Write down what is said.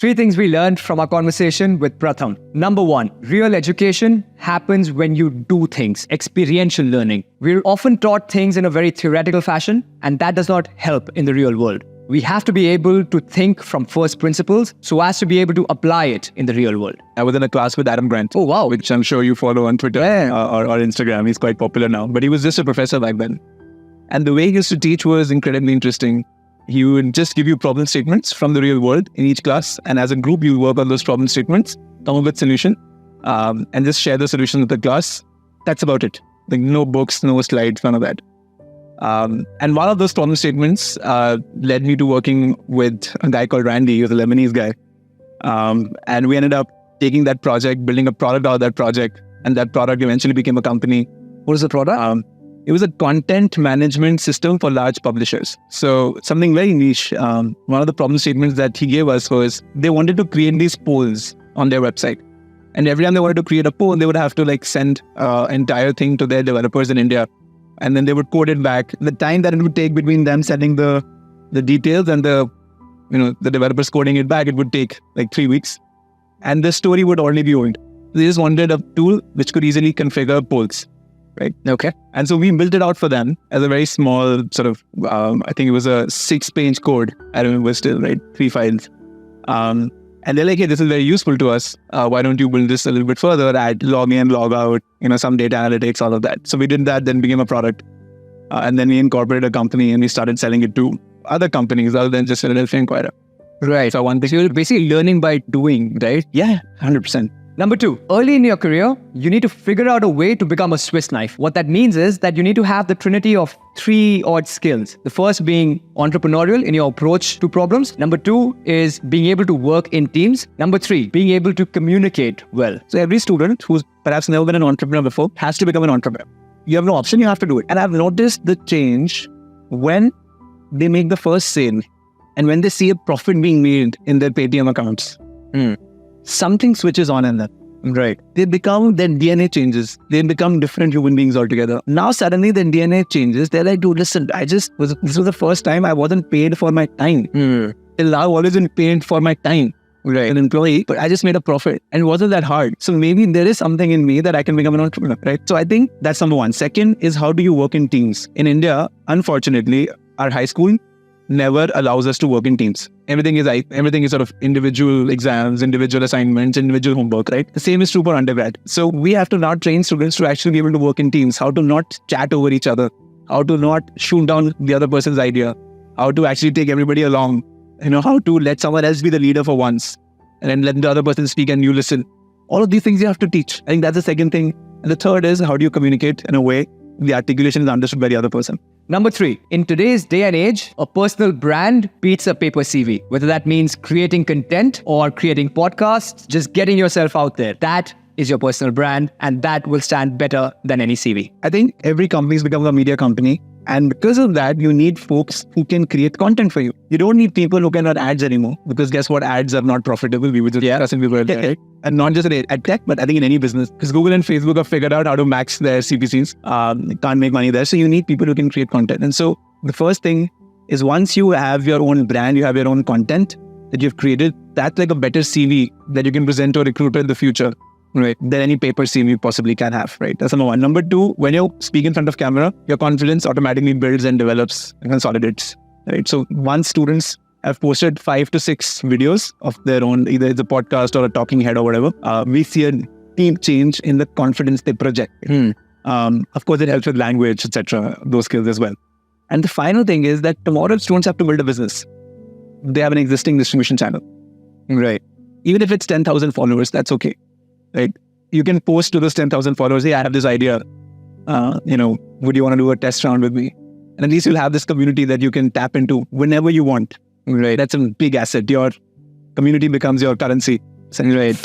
Three things we learned from our conversation with Pratham. Number one, real education happens when you do things, experiential learning. We're often taught things in a very theoretical fashion, and that does not help in the real world. We have to be able to think from first principles so as to be able to apply it in the real world. I was in a class with Adam Grant. Oh, wow. Which I'm sure you follow on Twitter or Instagram. He's quite popular now. But he was just a professor back then. And the way he used to teach was incredibly interesting. He would just give you problem statements from the real world in each class. And as a group, you work on those problem statements, come up with solution, and just share the solution with the class. That's about it. Like no books, no slides, none of that. And one of those problem statements led me to working with a guy called Randy. He was a Lebanese guy. And we ended up taking that project, building a product out of that project. And that product eventually became a company. What is the product? It was a content management system for large publishers. So something very niche. One of the problem statements that he gave us was they wanted to create these polls on their website. And every time they wanted to create a poll, they would have to send entire thing to their developers in India. And then they would code it back. The time that it would take between them sending the details and the developers coding it back, it would take 3 weeks. And the story would already be old. They just wanted a tool which could easily configure polls, right? Okay. And so we built it out for them as a very small sort of, I think it was a 6-page code. I remember still, right? 3 files. And they're like, hey, this is very useful to us. Why don't you build this a little bit further, add log in, log out, some data analytics, all of that. So we did that, then became a product. And then we incorporated a company and we started selling it to other companies other than just Philadelphia Inquirer. Right. So you're basically learning by doing, right? Yeah, 100%. Number two, early in your career, you need to figure out a way to become a Swiss knife. What that means is that you need to have the trinity of 3 odd skills. The first being entrepreneurial in your approach to problems. Number 2 is being able to work in teams. Number 3, being able to communicate well. So every student who's perhaps never been an entrepreneur before has to become an entrepreneur. You have no option, you have to do it. And I've noticed the change when they make the first sale and when they see a profit being made in their Paytm accounts. Something switches on in them. Right. Their DNA changes. They become different human beings altogether. Now suddenly their DNA changes. They're like, dude, listen, this was the first time I wasn't paid for my time. Till now I've always been paid for my time. Right. An employee, but I just made a profit and it wasn't that hard. So maybe there is something in me that I can become an entrepreneur, right? So I think that's number one. Second is, how do you work in teams? In India, unfortunately, our high school never allows us to work in teams. Everything is sort of individual exams, individual assignments, individual homework, right? The same is true for undergrad. So we have to now train students to actually be able to work in teams, how to not chat over each other, how to not shoot down the other person's idea, how to actually take everybody along, how to let someone else be the leader for once and then let the other person speak and you listen. All of these things you have to teach. I think that's the second thing. And the third is, how do you communicate in a way the articulation is understood by the other person? Number 3, in today's day and age, a personal brand beats a paper CV. Whether that means creating content or creating podcasts, just getting yourself out there. That is your personal brand, and that will stand better than any CV. I think every company has become a media company. And because of that, you need folks who can create content for you. You don't need people who can run ads anymore, because guess what? Ads are not profitable. We were just discussing people earlier, right? And not just at tech, but I think in any business. Because Google and Facebook have figured out how to max their CPCs. Can't make money there. So you need people who can create content. And so the first thing is, once you have your own brand, you have your own content that you've created, that's like a better CV that you can present to a recruiter in the future, right, than any paper CV you possibly can have, right? That's number one. Number 2, when you speak in front of camera, your confidence automatically builds and develops and consolidates, right? So once students have posted 5 to 6 videos of their own, either it's a podcast or a talking head or whatever, we see a deep change in the confidence they project. Of course, it helps with language, etc., those skills as well. And the final thing is that tomorrow students have to build a business. They have an existing distribution channel, right? Even if it's 10,000 followers, that's okay. Right? You can post to those 10,000 followers, hey, I have this idea. Would you want to do a test round with me? And at least you'll have this community that you can tap into whenever you want. Right. That's a big asset. Your community becomes your currency. Right.